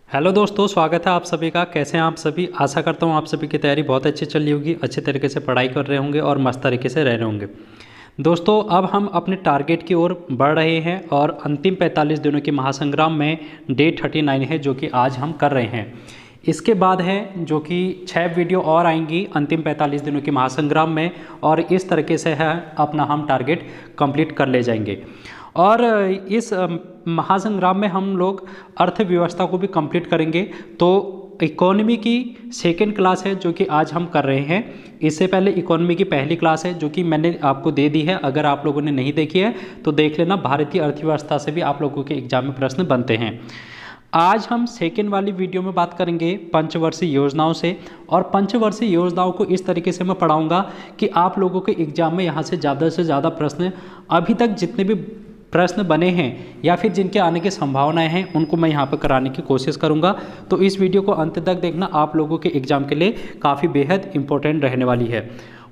Hello दोस्तों, स्वागत है आप सभी का। कैसे हैं आप सभी? आशा करता हूं आप सभी की तैयारी बहुत अच्छी चल रही होगी, अच्छे तरीके से पढ़ाई कर रहे होंगे और मस्त तरीके से रह रहे होंगे। दोस्तों, अब हम अपने टारगेट की ओर बढ़ रहे हैं और अंतिम 45 दिनों के महासंग्राम में डे 39 है जो कि आज हम कर रहे हैं। इसके बाद है जो कि 6 वीडियो और आएंगी अंतिम 45 दिनों के महासंग्राम में, और इस तरीके से है अपना हम टारगेट कंप्लीट कर ले जाएंगे। और इस महासंग्राम में हम लोग अर्थव्यवस्था को भी कंप्लीट करेंगे। तो इकोनॉमी की सेकंड क्लास है जो कि आज हम कर रहे हैं। इससे पहले इकोनॉमी की पहली क्लास है जो कि मैंने आपको दे दी है। अगर आप लोगों ने नहीं देखी है तो देख लेना। भारतीय अर्थव्यवस्था से भी आप लोगों के एग्जाम में प्रश्न बनते हैं। आज हम सेकेंड वाली वीडियो में बात करेंगे पंचवर्षीय योजनाओं से, और पंचवर्षीय योजनाओं को इस तरीके से मैं पढ़ाऊंगा कि आप लोगों के एग्जाम में यहाँ से ज़्यादा प्रश्न, अभी तक जितने भी प्रश्न बने हैं या फिर जिनके आने की संभावनाएं हैं, उनको मैं यहाँ पर कराने की कोशिश करूँगा। तो इस वीडियो को अंत तक देखना, आप लोगों के एग्जाम के लिए काफ़ी बेहद इंपॉर्टेंट रहने वाली है।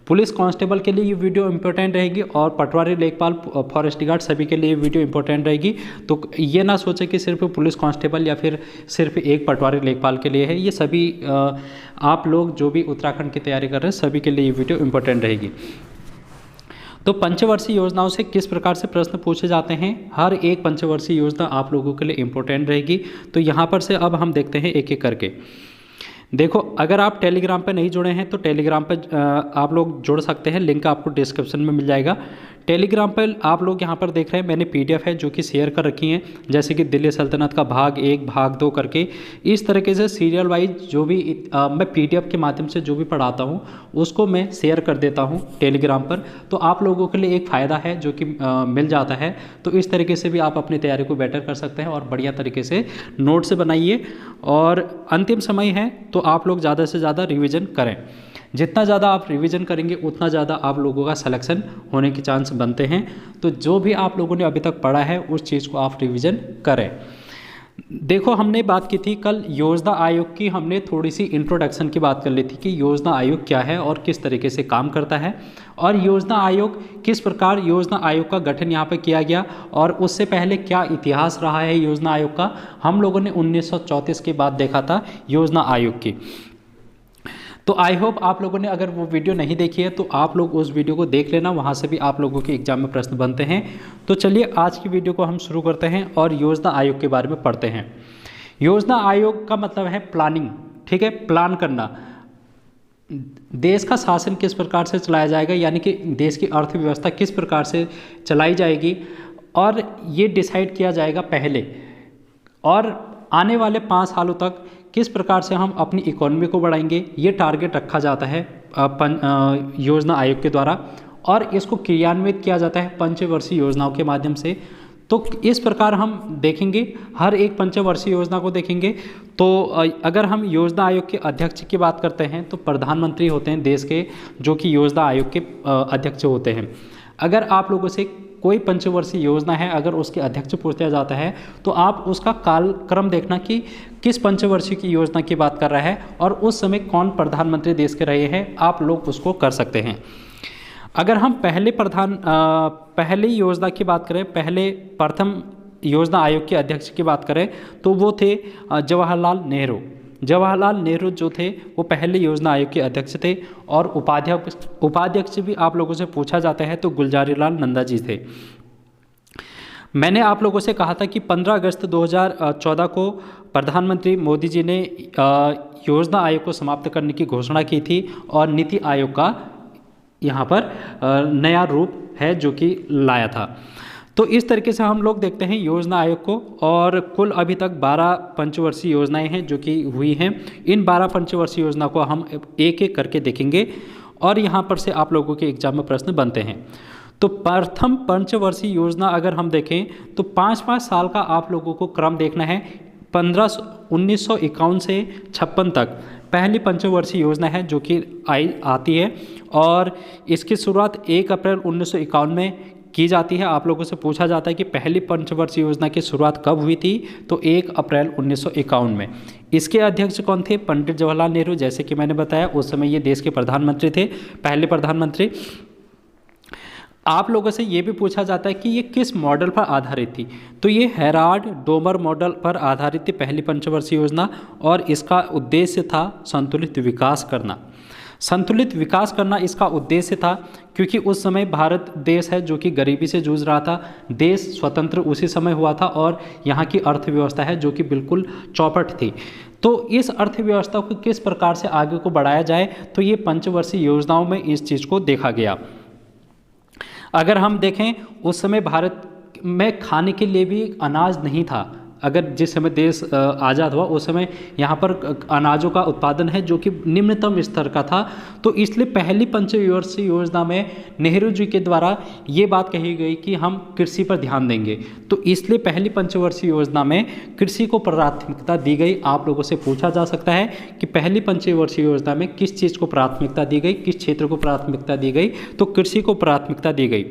पुलिस कांस्टेबल के लिए ये वीडियो इंपॉर्टेंट रहेगी, और पटवारी, लेखपाल, फॉरेस्ट गार्ड सभी के लिए ये वीडियो इंपॉर्टेंट रहेगी। तो ये ना सोचे कि सिर्फ पुलिस कांस्टेबल या फिर सिर्फ एक पटवारी लेखपाल के लिए है। ये सभी आप लोग जो भी उत्तराखंड की तैयारी कर रहे हैं सभी के लिए ये वीडियो इंपॉर्टेंट रहेगी। तो पंचवर्षीय योजनाओं से किस प्रकार से प्रश्न पूछे जाते हैं, हर एक पंचवर्षीय योजना आप लोगों के लिए इंपॉर्टेंट रहेगी। तो यहाँ पर से अब हम देखते हैं एक एक करके। देखो, अगर आप टेलीग्राम पर नहीं जुड़े हैं तो टेलीग्राम पर आप लोग जुड़ सकते हैं, लिंक आपको डिस्क्रिप्शन में मिल जाएगा। टेलीग्राम पर आप लोग यहाँ पर देख रहे हैं मैंने पीडीएफ है जो कि शेयर कर रखी हैं, जैसे कि दिल्ली सल्तनत का भाग 1, भाग 2 करके इस तरीके से सीरियल वाइज जो भी मैं पीडीएफ के माध्यम से जो भी पढ़ाता हूँ उसको मैं शेयर कर देता हूँ टेलीग्राम पर। तो आप लोगों के लिए एक फ़ायदा है जो कि मिल जाता है। तो इस तरीके से भी आप अपनी तैयारी को बेटर कर सकते हैं और बढ़िया तरीके से नोट्स बनाइए। और अंतिम समय है तो आप लोग ज़्यादा से ज़्यादा रिविज़न करें। जितना ज़्यादा आप रिवीजन करेंगे उतना ज़्यादा आप लोगों का सिलेक्शन होने के चांस बनते हैं। तो जो भी आप लोगों ने अभी तक पढ़ा है उस चीज़ को आप रिवीजन करें। देखो, हमने बात की थी कल योजना आयोग की, हमने थोड़ी सी इंट्रोडक्शन की बात कर ली थी कि योजना आयोग क्या है और किस तरीके से काम करता है, और योजना आयोग किस प्रकार योजना आयोग का गठन यहाँ पे किया गया, और उससे पहले क्या इतिहास रहा है योजना आयोग का। हम लोगों ने 1934 के बाद देखा था योजना आयोग की। तो आई होप आप लोगों ने अगर वो वीडियो नहीं देखी है तो आप लोग उस वीडियो को देख लेना, वहाँ से भी आप लोगों के एग्जाम में प्रश्न बनते हैं। तो चलिए आज की वीडियो को हम शुरू करते हैं और योजना आयोग के बारे में पढ़ते हैं। योजना आयोग का मतलब है प्लानिंग, ठीक है, प्लान करना। देश का शासन किस प्रकार से चलाया जाएगा, यानी कि देश की अर्थव्यवस्था किस प्रकार से चलाई जाएगी, और ये डिसाइड किया जाएगा पहले। और आने वाले 5 सालों तक किस प्रकार से हम अपनी इकोनॉमी को बढ़ाएंगे, ये टारगेट रखा जाता है योजना आयोग के द्वारा, और इसको क्रियान्वित किया जाता है पंचवर्षीय योजनाओं के माध्यम से। तो इस प्रकार हम देखेंगे, हर एक पंचवर्षीय योजना को देखेंगे। तो अगर हम योजना आयोग के अध्यक्ष की बात करते हैं तो प्रधानमंत्री होते हैं देश के, जो कि योजना आयोग के अध्यक्ष होते हैं। अगर आप लोगों से कोई पंचवर्षीय योजना है, अगर उसके अध्यक्ष पूछा जाता है तो आप उसका कालक्रम देखना कि किस पंचवर्षीय की योजना की बात कर रहा है और उस समय कौन प्रधानमंत्री देश के रहे हैं, आप लोग उसको कर सकते हैं। अगर हम पहली योजना की बात करें, पहले प्रथम योजना आयोग के अध्यक्ष की बात करें तो वो थे जवाहरलाल नेहरू। जवाहरलाल नेहरू जो थे वो पहले योजना आयोग के अध्यक्ष थे, और उपाध्यक्ष भी आप लोगों से पूछा जाता है तो गुलजारीलाल नंदा जी थे। मैंने आप लोगों से कहा था कि 15 अगस्त 2014 को प्रधानमंत्री मोदी जी ने योजना आयोग को समाप्त करने की घोषणा की थी, और नीति आयोग का यहाँ पर नया रूप है जो कि लाया था। तो इस तरीके से हम लोग देखते हैं योजना आयोग को, और कुल अभी तक 12 पंचवर्षीय योजनाएं हैं जो कि हुई हैं। इन 12 पंचवर्षीय योजना को हम एक एक करके देखेंगे, और यहाँ पर से आप लोगों के एग्जाम में प्रश्न बनते हैं। तो प्रथम पंचवर्षीय योजना अगर हम देखें तो 5-5 साल का आप लोगों को क्रम देखना है। 1951 से 56 तक पहली पंचवर्षीय योजना है जो कि आती है, और इसकी शुरुआत 1 अप्रैल 1951 में की जाती है। आप लोगों से पूछा जाता है कि पहली पंचवर्षीय योजना की शुरुआत कब हुई थी, तो 1 अप्रैल 1951 में। इसके अध्यक्ष कौन थे? पंडित जवाहरलाल नेहरू। जैसे कि मैंने बताया उस समय ये देश के प्रधानमंत्री थे, पहले प्रधानमंत्री। आप लोगों से ये भी पूछा जाता है कि ये किस मॉडल पर आधारित थी, तो ये हेराल्ड डोमर मॉडल पर आधारित थी पहली पंचवर्षीय योजना, और इसका उद्देश्य था संतुलित विकास करना। संतुलित विकास करना इसका उद्देश्य था, क्योंकि उस समय भारत देश है जो कि गरीबी से जूझ रहा था। देश स्वतंत्र उसी समय हुआ था और यहाँ की अर्थव्यवस्था है जो कि बिल्कुल चौपट थी। तो इस अर्थव्यवस्था को किस प्रकार से आगे को बढ़ाया जाए, तो ये पंचवर्षीय योजनाओं में इस चीज़ को देखा गया। अगर हम देखें, उस समय भारत में खाने के लिए भी अनाज नहीं था। अगर जिस समय देश आज़ाद हुआ उस समय यहाँ पर अनाजों का उत्पादन है जो कि निम्नतम स्तर का था। तो इसलिए पहली पंचवर्षीय योजना में नेहरू जी के द्वारा ये बात कही गई कि हम कृषि पर ध्यान देंगे। तो इसलिए पहली पंचवर्षीय योजना में कृषि को प्राथमिकता दी गई। आप लोगों से पूछा जा सकता है कि पहली पंचवर्षीय योजना में किस चीज़ को प्राथमिकता दी गई, किस क्षेत्र को प्राथमिकता दी गई, तो कृषि को प्राथमिकता दी गई।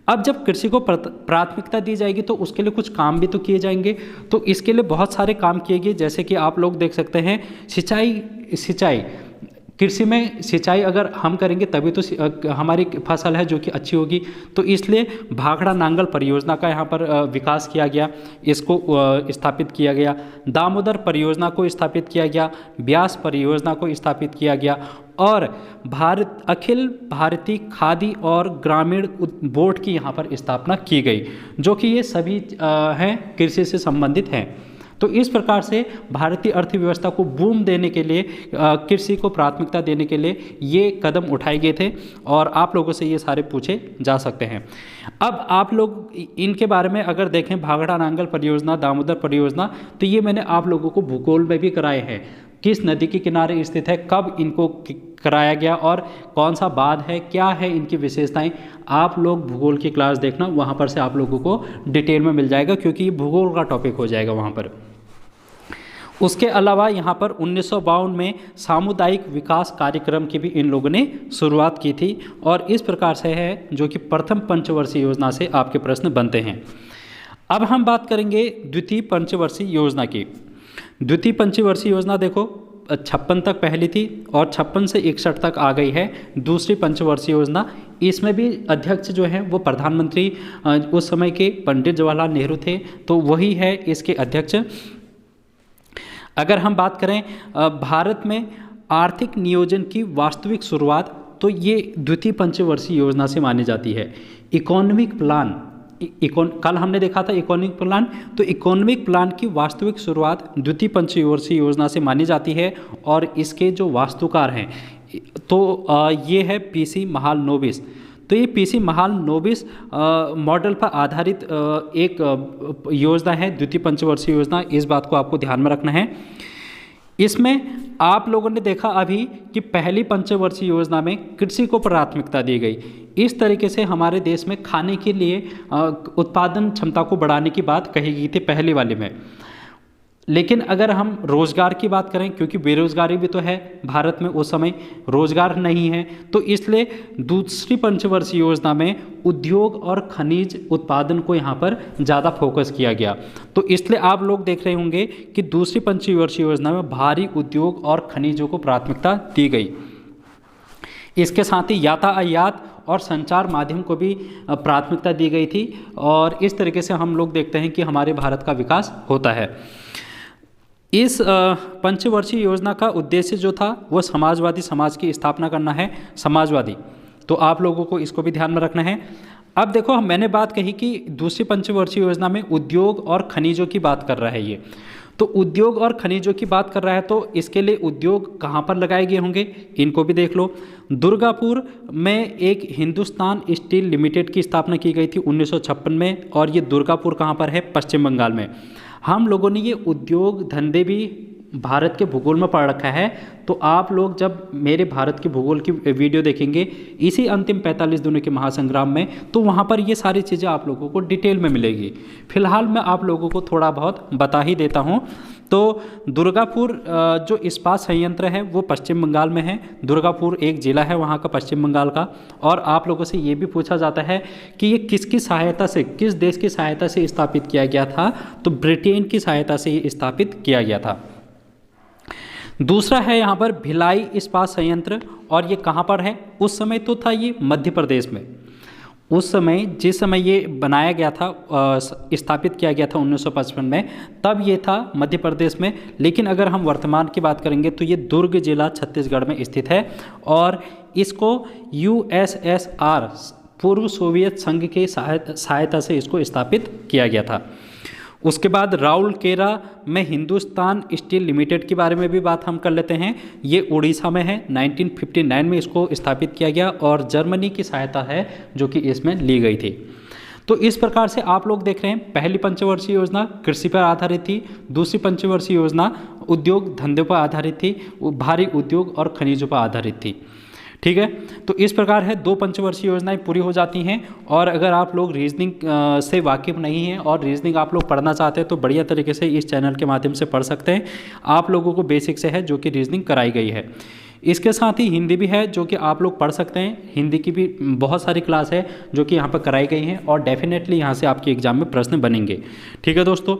अब जब कृषि को प्राथमिकता दी जाएगी तो उसके लिए कुछ काम भी तो किए जाएंगे। तो इसके लिए बहुत सारे काम किए गए, जैसे कि आप लोग देख सकते हैं सिंचाई कृषि में सिंचाई अगर हम करेंगे तभी तो हमारी फसल है जो कि अच्छी होगी। तो इसलिए भाखड़ा नांगल परियोजना का यहाँ पर विकास किया गया, इसको स्थापित किया गया। दामोदर परियोजना को स्थापित किया गया, ब्यास परियोजना को स्थापित किया गया, और अखिल भारतीय खादी और ग्रामीण बोर्ड की यहाँ पर स्थापना की गई, जो कि ये सभी हैं कृषि से संबंधित हैं। तो इस प्रकार से भारतीय अर्थव्यवस्था को बूम देने के लिए, कृषि को प्राथमिकता देने के लिए ये कदम उठाए गए थे, और आप लोगों से ये सारे पूछे जा सकते हैं। अब आप लोग इनके बारे में अगर देखें, भाखड़ा नांगल परियोजना, दामोदर परियोजना, तो ये मैंने आप लोगों को भूगोल में भी कराए हैं। किस नदी के किनारे स्थित है, कब इनको कराया गया और कौन सा बांध है, क्या है इनकी विशेषताएं, आप लोग भूगोल की क्लास देखना, वहाँ पर से आप लोगों को डिटेल में मिल जाएगा, क्योंकि ये भूगोल का टॉपिक हो जाएगा वहाँ पर। उसके अलावा यहाँ पर 1952 में सामुदायिक विकास कार्यक्रम की भी इन लोगों ने शुरुआत की थी, और इस प्रकार से है जो कि प्रथम पंचवर्षीय योजना से आपके प्रश्न बनते हैं। अब हम बात करेंगे द्वितीय पंचवर्षीय योजना की। द्वितीय पंचवर्षीय योजना देखो 56 तक पहली थी और 56 से 61 तक आ गई है दूसरी पंचवर्षीय योजना। इसमें भी अध्यक्ष जो है वो प्रधानमंत्री उस समय के पंडित जवाहरलाल नेहरू थे, तो वही है इसके अध्यक्ष। अगर हम बात करें भारत में आर्थिक नियोजन की वास्तविक शुरुआत, तो ये द्वितीय पंचवर्षीय योजना से मानी जाती है। इकोनॉमिक प्लान, कल हमने देखा था इकोनॉमिक प्लान, तो इकोनॉमिक प्लान की वास्तविक शुरुआत द्वितीय पंचवर्षीय योजना से मानी जाती है, और इसके जो वास्तुकार हैं तो ये है पीसी महालनोबिस। तो ये पीसी महालनोबिस मॉडल पर आधारित एक योजना है द्वितीय पंचवर्षीय योजना, इस बात को आपको ध्यान में रखना है। इसमें आप लोगों ने देखा अभी कि पहली पंचवर्षीय योजना में कृषि को प्राथमिकता दी गई। इस तरीके से हमारे देश में खाने के लिए उत्पादन क्षमता को बढ़ाने की बात कही गई थी पहले वाले में। लेकिन अगर हम रोज़गार की बात करें, क्योंकि बेरोज़गारी भी तो है भारत में, उस समय रोज़गार नहीं है, तो इसलिए दूसरी पंचवर्षीय योजना में उद्योग और खनिज उत्पादन को यहाँ पर ज़्यादा फोकस किया गया। तो इसलिए आप लोग देख रहे होंगे कि दूसरी पंचवर्षीय योजना में भारी उद्योग और खनिजों को प्राथमिकता दी गई। इसके साथ ही यातायात और संचार माध्यम को भी प्राथमिकता दी गई थी, और इस तरीके से हम लोग देखते हैं कि हमारे भारत का विकास होता है। इस पंचवर्षीय योजना का उद्देश्य जो था वो समाजवादी समाज की स्थापना करना है, समाजवादी। तो आप लोगों को इसको भी ध्यान में रखना है। अब देखो, मैंने बात कही कि दूसरी पंचवर्षीय योजना में उद्योग और खनिजों की बात कर रहा है ये, तो उद्योग और खनिजों की बात कर रहा है, तो इसके लिए उद्योग कहाँ पर लगाए गए होंगे इनको भी देख लो। दुर्गापुर में एक हिंदुस्तान स्टील लिमिटेड की स्थापना की गई थी 1956 में, और ये दुर्गापुर कहाँ पर है, पश्चिम बंगाल में। हम लोगों ने ये उद्योग धंधे भी भारत के भूगोल में पढ़ रखा है, तो आप लोग जब मेरे भारत के भूगोल की वीडियो देखेंगे इसी अंतिम 45 दिनों के महासंग्राम में, तो वहाँ पर ये सारी चीज़ें आप लोगों को डिटेल में मिलेगी। फिलहाल मैं आप लोगों को थोड़ा बहुत बता ही देता हूँ। तो दुर्गापुर जो इस्पात संयंत्र है वो पश्चिम बंगाल में है। दुर्गापुर एक ज़िला है वहाँ का, पश्चिम बंगाल का। और आप लोगों से ये भी पूछा जाता है कि ये किसकी सहायता से, किस देश की सहायता से स्थापित किया गया था, तो ब्रिटेन की सहायता से ये स्थापित किया गया था। दूसरा है यहाँ पर भिलाई इस्पात संयंत्र, और ये कहाँ पर है, उस समय तो था ये मध्य प्रदेश में। उस समय जिस समय ये बनाया गया था, स्थापित किया गया था 1955 में, तब ये था मध्य प्रदेश में। लेकिन अगर हम वर्तमान की बात करेंगे तो ये दुर्ग जिला छत्तीसगढ़ में स्थित है और इसको USSR पूर्व सोवियत संघ की सहायता से इसको स्थापित किया गया था। उसके बाद राउरकेला में हिंदुस्तान स्टील लिमिटेड के बारे में भी बात हम कर लेते हैं। ये उड़ीसा में है, 1959 में इसको स्थापित किया गया और जर्मनी की सहायता है जो कि इसमें ली गई थी। तो इस प्रकार से आप लोग देख रहे हैं, पहली पंचवर्षीय योजना कृषि पर आधारित थी, दूसरी पंचवर्षीय योजना उद्योग धंधे पर आधारित थी, भारी उद्योग और खनिजों पर आधारित थी। ठीक है, तो इस प्रकार है 2 पंचवर्षीय योजनाएं पूरी हो जाती हैं। और अगर आप लोग रीजनिंग से वाकिफ़ नहीं हैं और रीजनिंग आप लोग पढ़ना चाहते हैं तो बढ़िया तरीके से इस चैनल के माध्यम से पढ़ सकते हैं। आप लोगों को बेसिक से है जो कि रीजनिंग कराई गई है। इसके साथ ही हिंदी भी है जो कि आप लोग पढ़ सकते हैं। हिंदी की भी बहुत सारी क्लास है जो कि यहाँ पर कराई गई हैं और डेफिनेटली यहाँ से आपके एग्जाम में प्रश्न बनेंगे। ठीक है दोस्तों,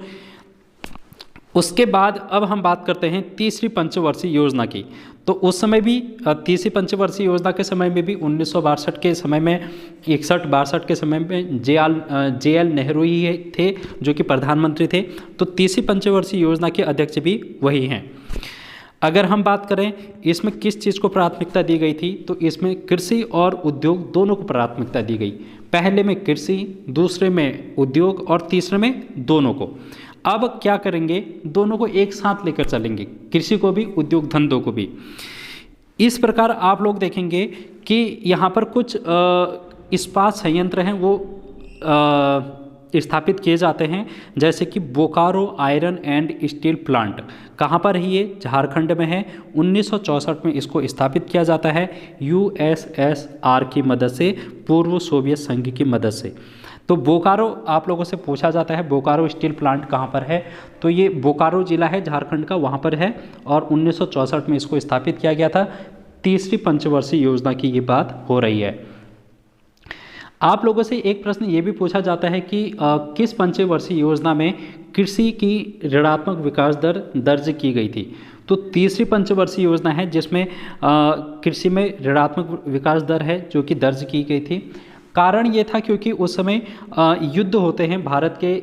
उसके बाद अब हम बात करते हैं तीसरी पंचवर्षीय योजना की। तो उस समय भी तीसरी पंचवर्षीय योजना के समय में भी 1962 के समय में 61-62 के समय में JL नेहरू ही थे जो कि प्रधानमंत्री थे। तो तीसरी पंचवर्षीय योजना के अध्यक्ष भी वही हैं। अगर हम बात करें इसमें किस चीज़ को प्राथमिकता दी गई थी, तो इसमें कृषि और उद्योग दोनों को प्राथमिकता दी गई। पहले में कृषि, दूसरे में उद्योग और तीसरे में दोनों को। अब क्या करेंगे, दोनों को एक साथ लेकर चलेंगे, कृषि को भी उद्योग धंधों को भी। इस प्रकार आप लोग देखेंगे कि यहाँ पर कुछ इस्पात संयंत्र हैं वो स्थापित किए जाते हैं, जैसे कि Bokaro iron and steel plant. कहाँ पर है ये? झारखंड में है। 1964 में इसको स्थापित किया जाता है USSR की मदद से, पूर्व सोवियत संघ की मदद से। तो बोकारो आप लोगों से पूछा जाता है बोकारो स्टील प्लांट कहाँ पर है, तो ये बोकारो जिला है झारखंड का, वहाँ पर है और 1964 में इसको स्थापित किया गया था। तीसरी पंचवर्षीय योजना की ये बात हो रही है। आप लोगों से एक प्रश्न ये भी पूछा जाता है कि किस पंचवर्षीय योजना में कृषि की ऋणात्मक विकास दर दर्ज की गई थी। तो तीसरी पंचवर्षीय योजना है जिसमें कृषि में ऋणात्मक विकास दर है जो कि दर्ज की गई थी। कारण ये था क्योंकि उस समय युद्ध होते हैं भारत के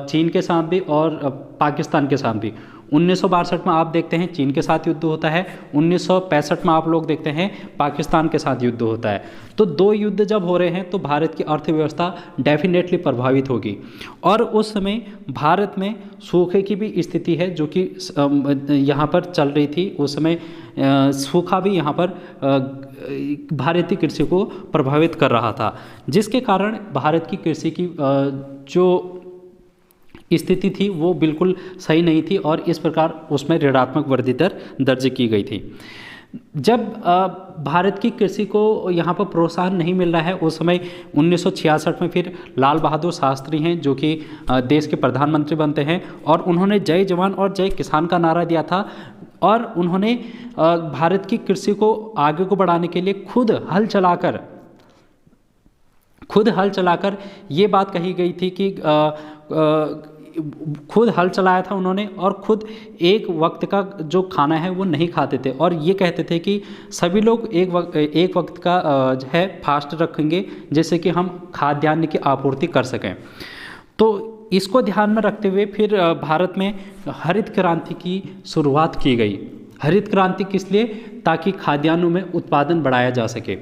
चीन के साथ भी और पाकिस्तान के साथ भी। 1962 में आप देखते हैं चीन के साथ युद्ध होता है, 1965 में आप लोग देखते हैं पाकिस्तान के साथ युद्ध होता है। तो 2 युद्ध जब हो रहे हैं तो भारत की अर्थव्यवस्था डेफिनेटली प्रभावित होगी। और उस समय भारत में सूखे की भी स्थिति है जो कि यहाँ पर चल रही थी। उस समय सूखा भी यहाँ पर भारतीय कृषि को प्रभावित कर रहा था, जिसके कारण भारत की कृषि की जो स्थिति थी वो बिल्कुल सही नहीं थी और इस प्रकार उसमें ऋणात्मक वृद्धि दर दर्ज की गई थी। जब भारत की कृषि को यहाँ पर प्रोत्साहन नहीं मिल रहा है, उस समय 1966 में फिर लाल बहादुर शास्त्री हैं जो कि देश के प्रधानमंत्री बनते हैं और उन्होंने जय जवान और जय किसान का नारा दिया था और उन्होंने भारत की कृषि को आगे को बढ़ाने के लिए खुद हल चलाकर ये बात कही गई थी कि खुद हल चलाया था उन्होंने और खुद एक वक्त का जो खाना है वो नहीं खाते थे और ये कहते थे कि सभी लोग एक वक्त का है फास्ट रखेंगे जिससे कि हम खाद्यान्न की आपूर्ति कर सकें। तो इसको ध्यान में रखते हुए फिर भारत में हरित क्रांति की शुरुआत की गई। हरित क्रांति किस लिए? ताकि खाद्यान्नों में उत्पादन बढ़ाया जा सके,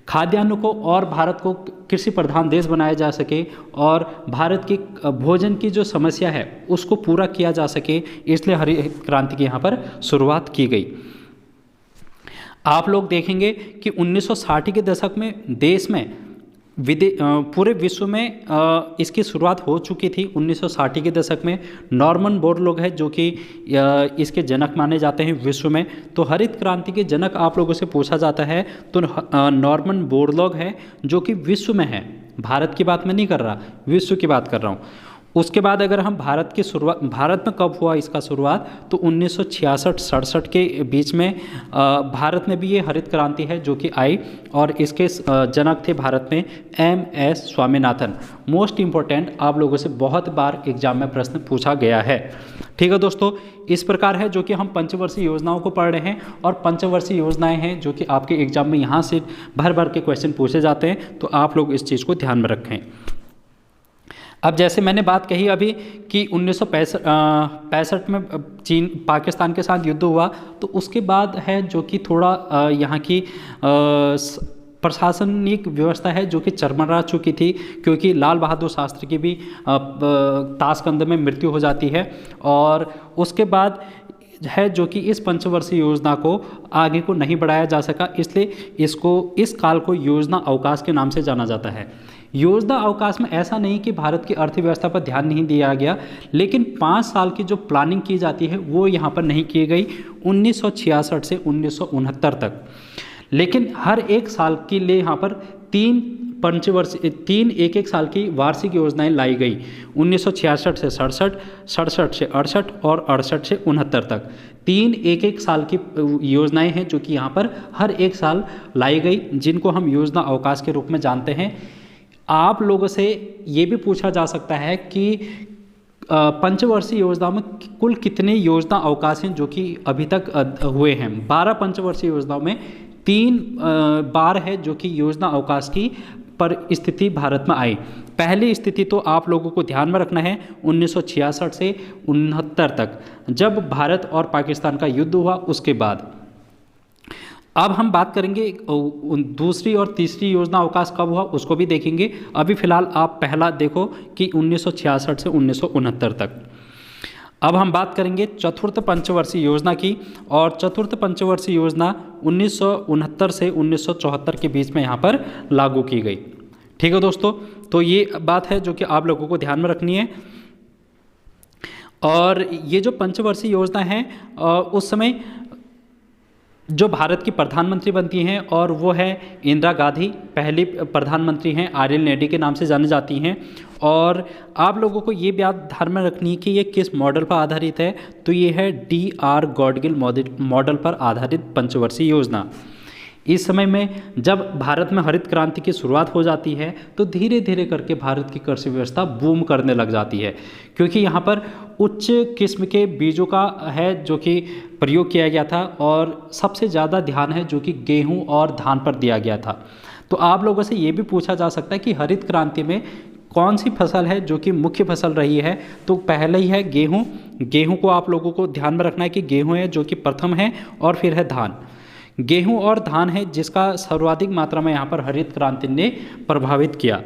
खाद्यान्नों को और भारत को कृषि प्रधान देश बनाया जा सके और भारत की भोजन की जो समस्या है उसको पूरा किया जा सके, इसलिए हरित क्रांति की यहाँ पर शुरुआत की गई। आप लोग देखेंगे कि 1960 के दशक में देश में पूरे विश्व में इसकी शुरुआत हो चुकी थी। 1960 के दशक में नॉर्मन बोरलॉग है जो कि इसके जनक माने जाते हैं विश्व में। तो हरित क्रांति के जनक आप लोगों से पूछा जाता है तो नॉर्मन बोरलॉग है जो कि विश्व में है, भारत की बात मैं नहीं कर रहा, विश्व की बात कर रहा हूँ। उसके बाद अगर हम भारत में कब हुआ इसका शुरुआत, तो 1966-67 के बीच में भारत में भी ये हरित क्रांति है जो कि आई, और इसके जनक थे भारत में MS स्वामीनाथन। मोस्ट इम्पोर्टेंट, आप लोगों से बहुत बार एग्जाम में प्रश्न पूछा गया है। ठीक है दोस्तों, इस प्रकार है जो कि हम पंचवर्षीय योजनाओं को पढ़ रहे हैं, और पंचवर्षीय योजनाएं हैं जो कि आपके एग्जाम में यहाँ से भर भर के क्वेश्चन पूछे जाते हैं, तो आप लोग इस चीज़ को ध्यान में रखें। अब जैसे मैंने बात कही अभी कि 1965 में चीन पाकिस्तान के साथ युद्ध हुआ, तो उसके बाद है जो कि थोड़ा यहाँ की प्रशासनिक व्यवस्था है जो कि चरमरा चुकी थी, क्योंकि लाल बहादुर शास्त्री की भी ताशकंद में मृत्यु हो जाती है। और उसके बाद है जो कि इस पंचवर्षीय योजना को आगे को नहीं बढ़ाया जा सका, इसलिए इस काल को योजना अवकाश के नाम से जाना जाता है। योजना अवकाश में ऐसा नहीं कि भारत की अर्थव्यवस्था पर ध्यान नहीं दिया गया, लेकिन 5 साल की जो प्लानिंग की जाती है वो यहाँ पर नहीं की गई 1966 से 1969 तक। लेकिन हर एक साल के लिए यहाँ पर 3 एक साल की वार्षिक योजनाएं लाई गई, 1966 से 67, 67 से 68 और 68 से 69 तक। 3 एक साल की योजनाएं हैं जो कि यहाँ पर हर एक साल लाई गई, जिनको हम योजना अवकाश के रूप में जानते हैं। आप लोगों से ये भी पूछा जा सकता है कि पंचवर्षीय योजना में कुल कितने योजना अवकाश हैं जो कि अभी तक हुए हैं। 12 पंचवर्षीय योजनाओं में 3 बार है जो कि योजना अवकाश की पर स्थिति भारत में आई। पहली स्थिति तो आप लोगों को ध्यान में रखना है 1966 से 69 तक, जब भारत और पाकिस्तान का युद्ध हुआ, उसके बाद। अब हम बात करेंगे दूसरी और तीसरी योजना अवकाश कब हुआ, उसको भी देखेंगे। अभी फिलहाल आप पहला देखो कि 1966 से 1969 तक। अब हम बात करेंगे चतुर्थ पंचवर्षीय योजना की, और चतुर्थ पंचवर्षीय योजना 1969 से 1974 के बीच में यहाँ पर लागू की गई। ठीक है दोस्तों, तो ये बात है जो कि आप लोगों को ध्यान में रखनी है। और ये जो पंचवर्षीय योजना है उस समय जो भारत की प्रधानमंत्री बनती हैं, और वो है इंदिरा गांधी, पहली प्रधानमंत्री हैं, आर्यल नेडी के नाम से जानी जाती हैं। और आप लोगों को ये बात ध्यान में रखनी है कि ये किस मॉडल पर आधारित है, तो ये है DR गॉडगिल मॉडल पर आधारित पंचवर्षीय योजना। इस समय में जब भारत में हरित क्रांति की शुरुआत हो जाती है, तो धीरे धीरे करके भारत की कृषि व्यवस्था बूम करने लग जाती है, क्योंकि यहाँ पर उच्च किस्म के बीजों का है जो कि प्रयोग किया गया था, और सबसे ज़्यादा ध्यान है जो कि गेहूं और धान पर दिया गया था। तो आप लोगों से ये भी पूछा जा सकता है कि हरित क्रांति में कौन सी फसल है जो कि मुख्य फसल रही है, तो पहले ही है गेहूँ। गेहूँ को आप लोगों को ध्यान में रखना है कि गेहूँ है जो कि प्रथम है, और फिर है धान। गेहूं और धान है जिसका सर्वाधिक मात्रा में यहाँ पर हरित क्रांति ने प्रभावित किया।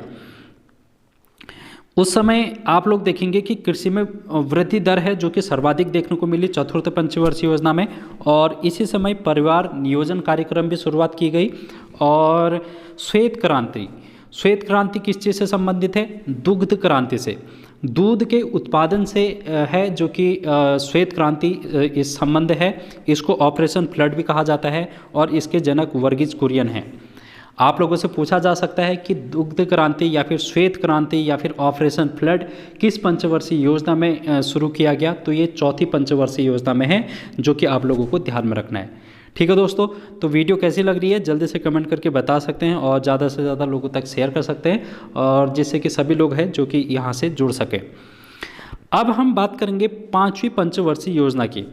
उस समय आप लोग देखेंगे कि कृषि में वृद्धि दर है जो कि सर्वाधिक देखने को मिली चतुर्थ पंचवर्षीय योजना में, और इसी समय परिवार नियोजन कार्यक्रम भी शुरुआत की गई। और श्वेत क्रांति किस चीज़ से संबंधित है? दुग्ध क्रांति से, दूध के उत्पादन से है जो कि श्वेत क्रांति इस संबंध है। इसको ऑपरेशन फ्लड भी कहा जाता है, और इसके जनक वर्गीज कुरियन हैं। आप लोगों से पूछा जा सकता है कि दुग्ध क्रांति या फिर श्वेत क्रांति या फिर ऑपरेशन फ्लड किस पंचवर्षीय योजना में शुरू किया गया, तो ये चौथी पंचवर्षीय योजना में है, जो कि आप लोगों को ध्यान में रखना है। ठीक है दोस्तों, तो वीडियो कैसी लग रही है जल्दी से कमेंट करके बता सकते हैं, और ज़्यादा से ज़्यादा लोगों तक शेयर कर सकते हैं, और जिससे कि सभी लोग हैं जो कि यहाँ से जुड़ सके। अब हम बात करेंगे 5वीं पंचवर्षीय योजना की।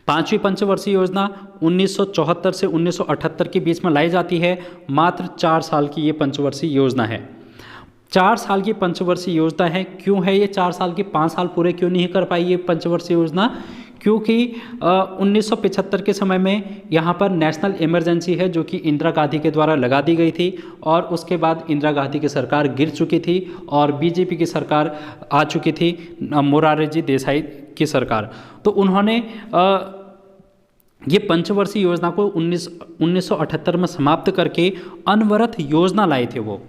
5वीं पंचवर्षीय योजना 1974 से 1978 के बीच में लाई जाती है। मात्र 4 साल की ये पंचवर्षीय योजना है। 4 साल की पंचवर्षीय योजना है। क्यों है ये 4 साल की? 5 साल पूरे क्यों नहीं कर पाई ये पंचवर्षीय योजना? क्योंकि 1975 के समय में यहाँ पर नेशनल इमरजेंसी है जो कि इंदिरा गांधी के द्वारा लगा दी गई थी, और उसके बाद इंदिरा गांधी की सरकार गिर चुकी थी और बीजेपी की सरकार आ चुकी थी, मोरारजी देसाई की सरकार। तो उन्होंने ये पंचवर्षीय योजना को 1978 में समाप्त करके अनवरत योजना लाए थे वो,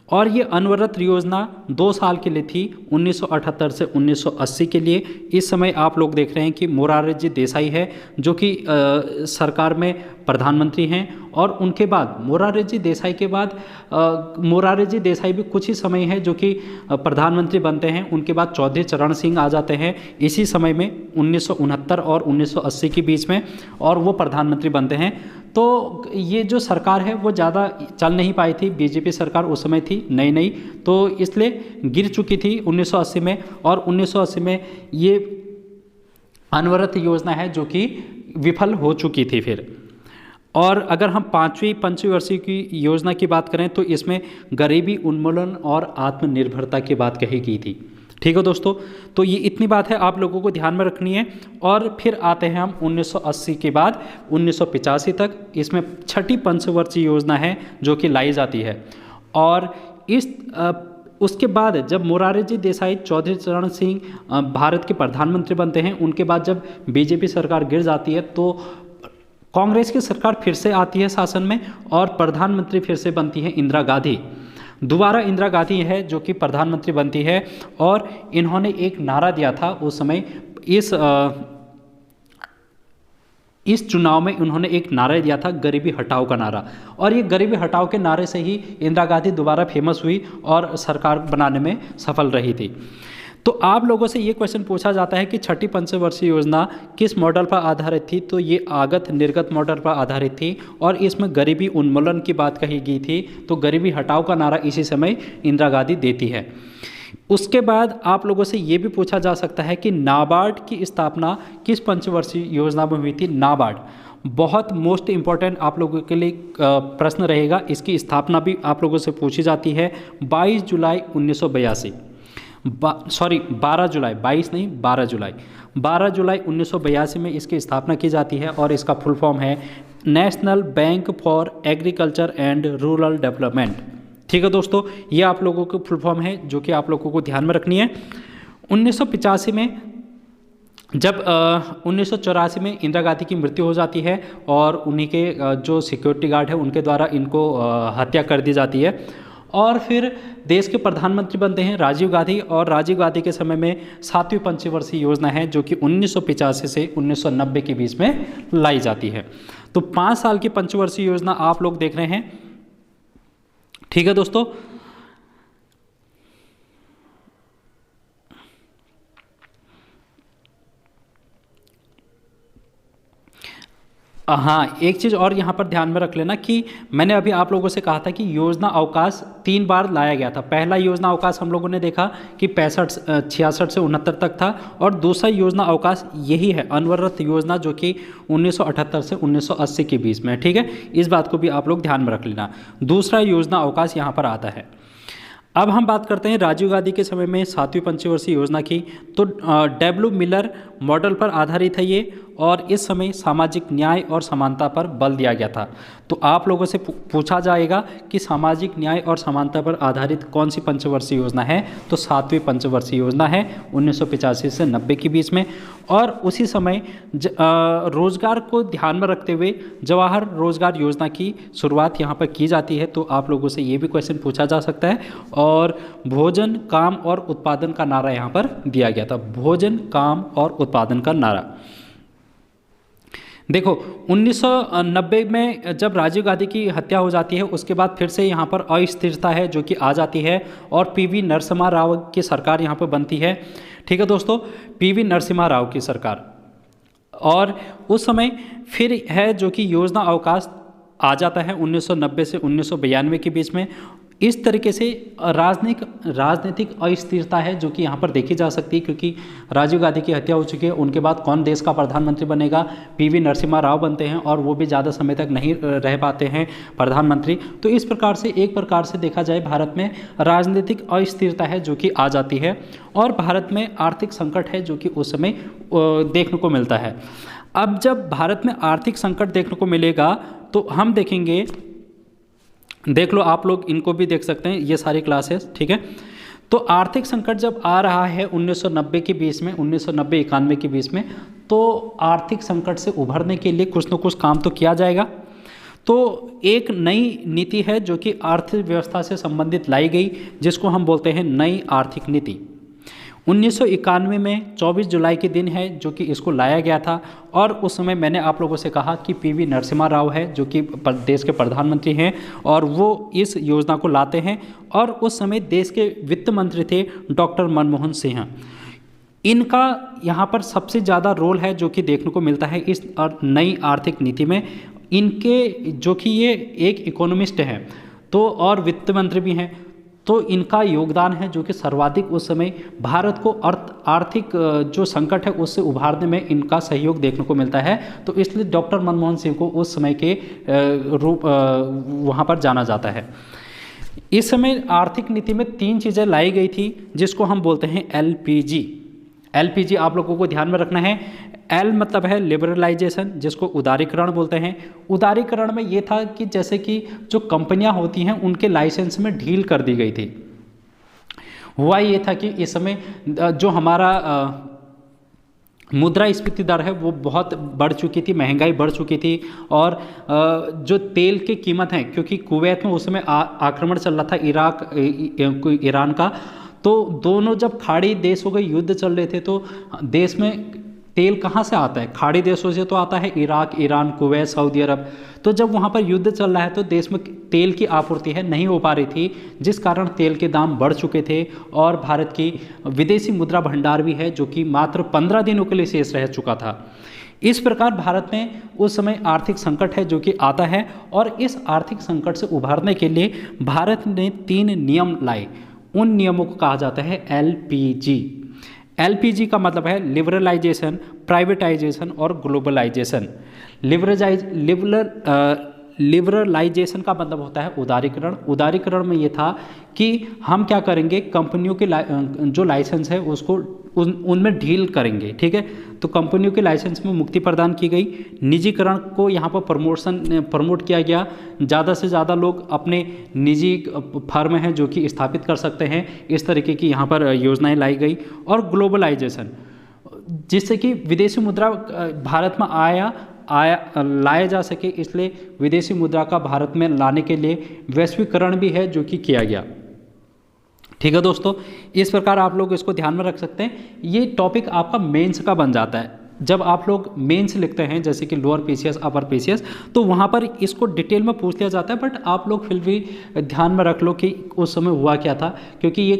और ये अनवरत योजना 2 साल के लिए थी, 1978 से 1980 के लिए। इस समय आप लोग देख रहे हैं कि मोरारजी देसाई है जो कि सरकार में प्रधानमंत्री हैं। और उनके बाद मोरारजी देसाई के बाद मोरारजी देसाई भी कुछ ही समय है जो कि प्रधानमंत्री बनते हैं। उनके बाद चौधरी चरण सिंह आ जाते हैं इसी समय में 1969 और 1980 के बीच में, और वो प्रधानमंत्री बनते हैं। तो ये जो सरकार है वो ज़्यादा चल नहीं पाई थी, बीजेपी सरकार उस समय थी नई नई, तो इसलिए गिर चुकी थी 1980 में। और 1980 में ये अनवरत योजना है जो कि विफल हो चुकी थी फिर। और अगर हम पाँचवीं पंचवर्षीय की योजना की बात करें तो इसमें गरीबी उन्मूलन और आत्मनिर्भरता की बात कही गई थी। ठीक है दोस्तों, तो ये इतनी बात है आप लोगों को ध्यान में रखनी है। और फिर आते हैं हम 1980 के बाद 1985 तक। इसमें छठी पंचवर्षीय योजना है जो कि लाई जाती है। और उसके बाद जब मोरारजी देसाई, चौधरी चरण सिंह भारत के प्रधानमंत्री बनते हैं, उनके बाद जब बीजेपी सरकार गिर जाती है तो कांग्रेस की सरकार फिर से आती है शासन में, और प्रधानमंत्री फिर से बनती है इंदिरा गांधी। दोबारा इंदिरा गांधी है जो कि प्रधानमंत्री बनती है। और इन्होंने एक नारा दिया था उस समय, इस चुनाव में उन्होंने एक नारा दिया था, गरीबी हटाओ का नारा। और ये गरीबी हटाओ के नारे से ही इंदिरा गांधी दोबारा फेमस हुई और सरकार बनाने में सफल रही थी। तो आप लोगों से ये क्वेश्चन पूछा जाता है कि छठी पंचवर्षीय योजना किस मॉडल पर आधारित थी, तो ये आगत निर्गत मॉडल पर आधारित थी। और इसमें गरीबी उन्मूलन की बात कही गई थी, तो गरीबी हटाओ का नारा इसी समय इंदिरा गांधी देती है। उसके बाद आप लोगों से ये भी पूछा जा सकता है कि नाबार्ड की स्थापना किस पंचवर्षीय योजना में हुई थी। नाबार्ड बहुत मोस्ट इम्पॉर्टेंट आप लोगों के लिए प्रश्न रहेगा, इसकी स्थापना भी आप लोगों से पूछी जाती है 22 जुलाई 1982। 12 जुलाई, 22 नहीं 12 जुलाई, 12 जुलाई 1982 में इसकी स्थापना की जाती है। और इसका फुल फॉर्म है national bank for agriculture and rural development. ठीक है दोस्तों, ये आप लोगों को फुल फॉर्म है जो कि आप लोगों को ध्यान में रखनी है। 1985 में जब 1984 में इंदिरा गांधी की मृत्यु हो जाती है और उन्हीं के जो सिक्योरिटी गार्ड है उनके द्वारा इनको हत्या कर दी जाती है। और फिर देश के प्रधानमंत्री बनते हैं राजीव गांधी। और राजीव गांधी के समय में 7वीं पंचवर्षीय योजना है जो कि 1985 से 1990 के बीच में लाई जाती है। तो 5 साल की पंचवर्षीय योजना आप लोग देख रहे हैं। ठीक है दोस्तों, हाँ एक चीज़ और यहाँ पर ध्यान में रख लेना कि मैंने अभी आप लोगों से कहा था कि योजना अवकाश 3 बार लाया गया था। पहला योजना अवकाश हम लोगों ने देखा कि 66 से 69 तक था। और दूसरा योजना अवकाश यही है अनवरत योजना जो कि 1978 से 1980 के बीच में। ठीक है, इस बात को भी आप लोग ध्यान में रख लेना। दूसरा योजना अवकाश यहाँ पर आता है। अब हम बात करते हैं राजीव गांधी के समय में 7वीं पंचवर्षीय योजना की। तो डब्ल्यू मिलर मॉडल पर आधारित है ये, और इस समय सामाजिक न्याय और समानता पर बल दिया गया था। तो आप लोगों से पूछा जाएगा कि सामाजिक न्याय और समानता पर आधारित कौन सी पंचवर्षीय योजना है, तो 7वीं पंचवर्षीय योजना है 1985 से 90 के बीच में। और उसी समय रोजगार को ध्यान में रखते हुए जवाहर रोजगार योजना की शुरुआत यहाँ पर की जाती है। तो आप लोगों से ये भी क्वेश्चन पूछा जा सकता है। और भोजन, काम और उत्पादन का नारा यहाँ पर दिया गया था। भोजन, काम और उत्पादन का नारा। देखो 1990 में जब राजीव गांधी की हत्या हो जाती है उसके बाद फिर से यहाँ पर अस्थिरता है जो कि आ जाती है, और पीवी नरसिम्हा राव की सरकार यहाँ पर बनती है। ठीक है दोस्तों, पीवी नरसिम्हा राव की सरकार। और उस समय फिर है जो कि योजना अवकाश आ जाता है 1990 से 1992 के बीच में। इस तरीके से राजनीतिक अस्थिरता है जो कि यहाँ पर देखी जा सकती है, क्योंकि राजीव गांधी की हत्या हो चुकी है। उनके बाद कौन देश का प्रधानमंत्री बनेगा, पीवी नरसिम्हा राव बनते हैं, और वो भी ज़्यादा समय तक नहीं रह पाते हैं प्रधानमंत्री। तो इस प्रकार से एक प्रकार से देखा जाए भारत में राजनीतिक अस्थिरता है जो कि आ जाती है, और भारत में आर्थिक संकट है जो कि उस समय देखने को मिलता है। अब जब भारत में आर्थिक संकट देखने को मिलेगा तो हम देखेंगे, देख लो आप लोग, इनको भी देख सकते हैं ये सारी क्लासेस। ठीक है, तो आर्थिक संकट जब आ रहा है 1990 के बीच में, 1990-91 के बीच में, तो आर्थिक संकट से उभरने के लिए कुछ न कुछ काम तो किया जाएगा। तो एक नई नीति है जो कि अर्थव्यवस्था से संबंधित लाई गई, जिसको हम बोलते हैं नई आर्थिक नीति। 1991 में 24 जुलाई के दिन है जो कि इसको लाया गया था। और उस समय मैंने आप लोगों से कहा कि पीवी नरसिम्हा राव है जो कि देश के प्रधानमंत्री हैं और वो इस योजना को लाते हैं। और उस समय देश के वित्त मंत्री थे डॉक्टर मनमोहन सिंह। इनका यहाँ पर सबसे ज़्यादा रोल है जो कि देखने को मिलता है इस नई आर्थिक नीति में। इनके जो कि ये एक इकोनॉमिस्ट हैं तो और वित्त मंत्री भी हैं, तो इनका योगदान है जो कि सर्वाधिक उस समय भारत को आर्थिक जो संकट है उससे उभारने में इनका सहयोग देखने को मिलता है। तो इसलिए डॉक्टर मनमोहन सिंह को उस समय के रूप वहाँ पर जाना जाता है। इस समय आर्थिक नीति में 3 चीज़ें लाई गई थी जिसको हम बोलते हैं एलपीजी। एलपीजी आप लोगों को ध्यान में रखना है। एल मतलब है लिबरलाइजेशन, जिसको उदारीकरण बोलते हैं। उदारीकरण में ये था कि जैसे कि जो कंपनियां होती हैं उनके लाइसेंस में ढील कर दी गई थी। हुआ ये था कि इस समय जो हमारा मुद्रास्फीति दर है वो बहुत बढ़ चुकी थी, महंगाई बढ़ चुकी थी। और जो तेल की कीमत है, क्योंकि कुवैत में उस समय आक्रमण चल रहा था ईरान का, तो दोनों जब खाड़ी देशों के युद्ध चल रहे थे तो देश में तेल कहाँ से आता है? खाड़ी देशों से तो आता है, इराक, ईरान, कुवैत, सऊदी अरब। तो जब वहाँ पर युद्ध चल रहा है तो देश में तेल की आपूर्ति है नहीं हो पा रही थी, जिस कारण तेल के दाम बढ़ चुके थे। और भारत की विदेशी मुद्रा भंडार भी है जो कि मात्र 15 दिनों के लिए शेष रह चुका था। इस प्रकार भारत में उस समय आर्थिक संकट है जो कि आता है। और इस आर्थिक संकट से उभारने के लिए भारत ने 3 नियम लाए। उन नियमों को कहा जाता है एलपीजी। एलपीजी का मतलब है लिबरलाइजेशन, प्राइवेटाइजेशन और ग्लोबलाइजेशन। लिबरलाइजेशन का मतलब होता है उदारीकरण। उदारीकरण में ये था कि हम क्या करेंगे, कंपनियों के जो लाइसेंस है उसको उनमें ढील करेंगे, ठीक है। तो कंपनियों के लाइसेंस में मुक्ति प्रदान की गई। निजीकरण को यहाँ पर प्रमोट किया गया। ज़्यादा से ज़्यादा लोग अपने निजी फर्म हैं जो कि स्थापित कर सकते हैं। इस तरीके की यहाँ पर योजनाएं लाई गई। और ग्लोबलाइजेशन, जिससे कि विदेशी मुद्रा भारत में लाया जा सके, इसलिए विदेशी मुद्रा का भारत में लाने के लिए वैश्वीकरण भी है जो कि किया गया। ठीक है दोस्तों, इस प्रकार आप लोग इसको ध्यान में रख सकते हैं। ये टॉपिक आपका मेंस का बन जाता है। जब आप लोग मेंस लिखते हैं जैसे कि लोअर पीसीएस, अपर पीसीएस, तो वहाँ पर इसको डिटेल में पूछ लिया जाता है। बट आप लोग फिर भी ध्यान में रख लो कि उस समय हुआ क्या था, क्योंकि ये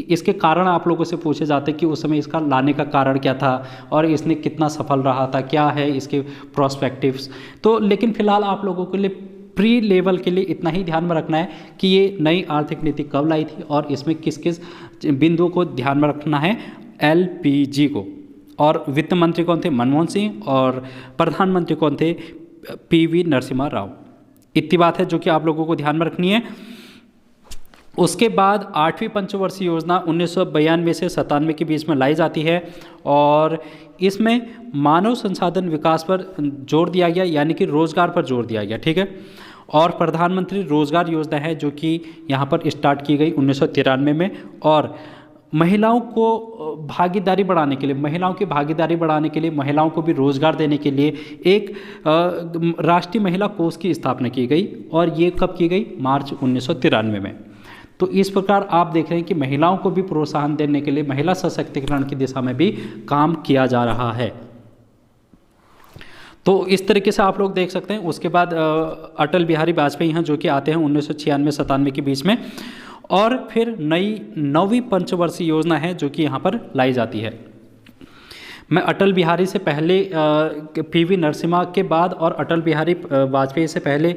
इसके कारण आप लोगों से पूछे जाते हैं कि उस समय इसका लाने का कारण क्या था और इसने कितना सफल रहा था, क्या है इसके प्रोस्पेक्टिव्स। तो लेकिन फिलहाल आप लोगों के लिए प्री लेवल के लिए इतना ही ध्यान में रखना है कि ये नई आर्थिक नीति कब लाई थी और इसमें किस किस बिंदुओं को ध्यान में रखना है एलपीजी को। और वित्त मंत्री कौन थे? मनमोहन सिंह। और प्रधानमंत्री कौन थे? पीवी नरसिम्हा राव। इतनी बात है जो कि आप लोगों को ध्यान में रखनी है। उसके बाद 8वीं पंचवर्षीय योजना 1992 से 97 के बीच में लाई जाती है और इसमें मानव संसाधन विकास पर जोर दिया गया, यानी कि रोजगार पर जोर दिया गया, ठीक है। और प्रधानमंत्री रोजगार योजना है जो कि यहाँ पर स्टार्ट की गई 1993 में। और महिलाओं को भागीदारी बढ़ाने के लिए, महिलाओं को भी रोजगार देने के लिए एक राष्ट्रीय महिला कोष की स्थापना की गई। और ये कब की गई? मार्च 1993 में। तो इस प्रकार आप देख रहे हैं कि महिलाओं को भी प्रोत्साहन देने के लिए महिला सशक्तिकरण की दिशा में भी काम किया जा रहा है। तो इस तरीके से आप लोग देख सकते हैं। उसके बाद अटल बिहारी वाजपेयी हैं जो कि आते हैं 1996-97 के बीच में। और फिर 9वीं पंचवर्षीय योजना है जो कि यहाँ पर लाई जाती है। मैं अटल बिहारी से पहले पीवी नरसिम्हा के बाद और अटल बिहारी वाजपेयी से पहले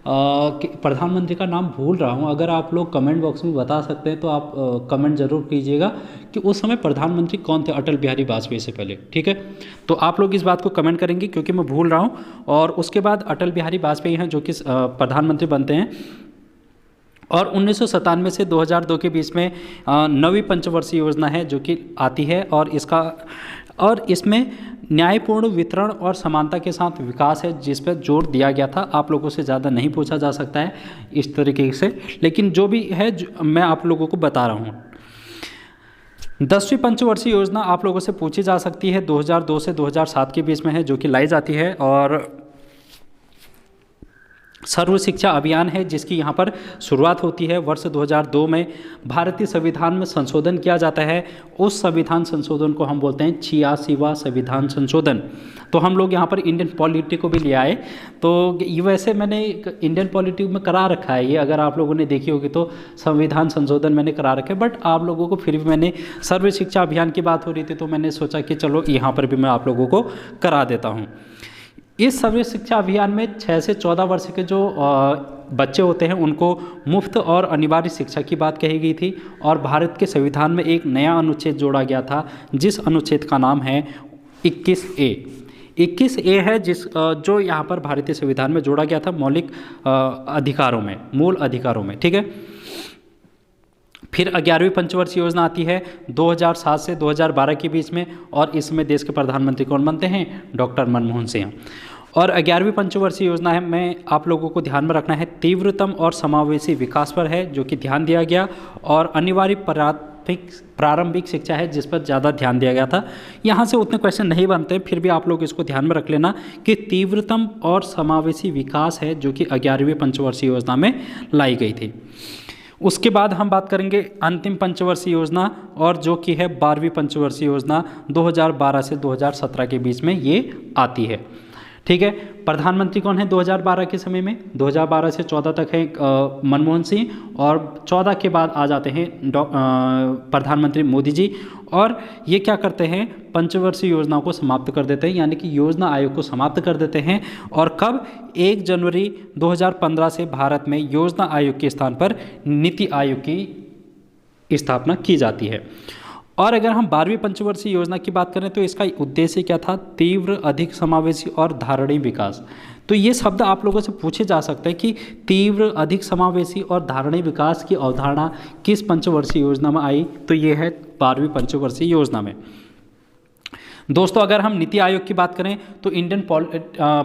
प्रधानमंत्री का नाम भूल रहा हूँ। अगर आप लोग कमेंट बॉक्स में बता सकते हैं तो आप कमेंट ज़रूर कीजिएगा कि उस समय प्रधानमंत्री कौन थे अटल बिहारी वाजपेयी से पहले, ठीक है। तो आप लोग इस बात को कमेंट करेंगे क्योंकि मैं भूल रहा हूँ। और उसके बाद अटल बिहारी वाजपेयी हैं जो कि प्रधानमंत्री बनते हैं। और 1997 से 2002 के बीच में 9वीं पंचवर्षीय योजना है जो कि आती है। और इसमें न्यायपूर्ण वितरण और समानता के साथ विकास है जिस पर जोर दिया गया था। आप लोगों से ज़्यादा नहीं पूछा जा सकता है इस तरीके से, लेकिन जो भी है मैं आप लोगों को बता रहा हूँ। 10वीं पंचवर्षीय योजना आप लोगों से पूछी जा सकती है, 2002 से 2007 के बीच में है जो कि लाई जाती है। और सर्व शिक्षा अभियान है, जिसकी यहाँ पर शुरुआत होती है वर्ष 2002 में। भारतीय संविधान में संशोधन किया जाता है, उस संविधान संशोधन को हम बोलते हैं 86वां संविधान संशोधन। तो हम लोग यहाँ पर इंडियन पॉलिटी को भी ले आए। तो ये वैसे मैंने इंडियन पॉलिटी में करा रखा है ये, अगर आप लोगों ने देखी होगी तो संविधान संशोधन मैंने करा रखा है, बट आप लोगों को फिर भी मैंने सर्व शिक्षा अभियान की बात हो रही थी तो मैंने सोचा कि चलो यहाँ पर भी मैं आप लोगों को करा देता हूँ। इस सर्व शिक्षा अभियान में 6 से 14 वर्ष के जो बच्चे होते हैं उनको मुफ्त और अनिवार्य शिक्षा की बात कही गई थी। और भारत के संविधान में एक नया अनुच्छेद जोड़ा गया था, जिस अनुच्छेद का नाम है 21A। 21A है जो यहाँ पर भारतीय संविधान में जोड़ा गया था मौलिक अधिकारों में, मूल अधिकारों में, ठीक है। फिर 11वीं पंचवर्षीय योजना आती है 2007 से 2012 के बीच में, और इसमें देश के प्रधानमंत्री कौन बनते हैं? डॉक्टर मनमोहन सिंह। और 11वीं पंचवर्षीय योजना है में आप लोगों को ध्यान में रखना है तीव्रतम और समावेशी विकास पर है, जो कि ध्यान दिया गया। और अनिवार्य प्रारंभिक शिक्षा है, जिस पर ज़्यादा ध्यान दिया गया था। यहाँ से उतने क्वेश्चन नहीं बनते, फिर भी आप लोग इसको ध्यान में रख लेना कि तीव्रतम और समावेशी विकास है, जो कि 11वीं पंचवर्षीय योजना में लाई गई थी। उसके बाद हम बात करेंगे अंतिम पंचवर्षीय योजना, और जो कि है 12वीं पंचवर्षीय योजना 2012 से 2017 के बीच में ये आती है, ठीक है। प्रधानमंत्री कौन है 2012 के समय में? 2012 से 14 तक है मनमोहन सिंह, और 14 के बाद आ जाते हैं प्रधानमंत्री मोदी जी। और ये क्या करते हैं? पंचवर्षीय योजना को समाप्त कर देते हैं, यानी कि योजना आयोग को समाप्त कर देते हैं। और कब? 1 जनवरी 2015 से भारत में योजना आयोग के स्थान पर नीति आयोग की स्थापना की जाती है। और अगर हम 12वीं पंचवर्षीय योजना की बात करें तो इसका उद्देश्य क्या था? तीव्र, अधिक समावेशी और धारणीय विकास। तो ये शब्द आप लोगों से पूछे जा सकते हैं कि तीव्र, अधिक समावेशी और धारणीय विकास की अवधारणा किस पंचवर्षीय योजना में आई? तो ये है 12वीं पंचवर्षीय योजना में। दोस्तों, अगर हम नीति आयोग की बात करें तो इंडियन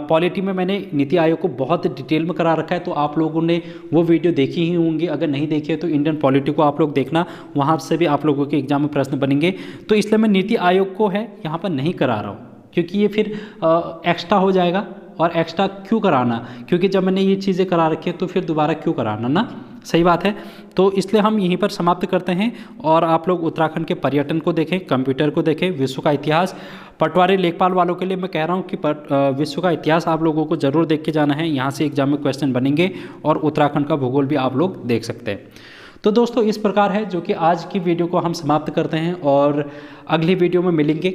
पॉलिटी में मैंने नीति आयोग को बहुत डिटेल में करा रखा है, तो आप लोगों ने वो वीडियो देखी ही होंगी। अगर नहीं देखी है तो इंडियन पॉलिटी को आप लोग देखना, वहाँ से भी आप लोगों के एग्जाम में प्रश्न बनेंगे। तो इसलिए मैं नीति आयोग को है यहाँ पर नहीं करा रहा हूँ, क्योंकि ये फिर एक्स्ट्रा हो जाएगा। और एक्स्ट्रा क्यों कराना? क्योंकि जब मैंने ये चीज़ें करा रखी है तो फिर दोबारा क्यों कराना ना, सही बात है। तो इसलिए हम यहीं पर समाप्त करते हैं। और आप लोग उत्तराखंड के पर्यटन को देखें, कंप्यूटर को देखें, विश्व का इतिहास। पटवारी लेखपाल वालों के लिए मैं कह रहा हूँ कि विश्व का इतिहास आप लोगों को ज़रूर देख के जाना है, यहाँ से एग्जाम में क्वेश्चन बनेंगे। और उत्तराखंड का भूगोल भी आप लोग देख सकते हैं। तो दोस्तों, इस प्रकार है जो कि आज की वीडियो को हम समाप्त करते हैं, और अगली वीडियो में मिलेंगे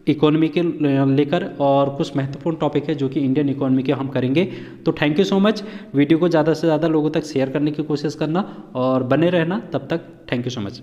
इकोनॉमी के लेकर, और कुछ महत्वपूर्ण टॉपिक है जो कि इंडियन इकोनॉमी के हम करेंगे। तो thank you so much. Video को ज़्यादा से ज़्यादा लोगों तक शेयर करने की कोशिश करना और बने रहना। तब तक थैंक यू सो मच।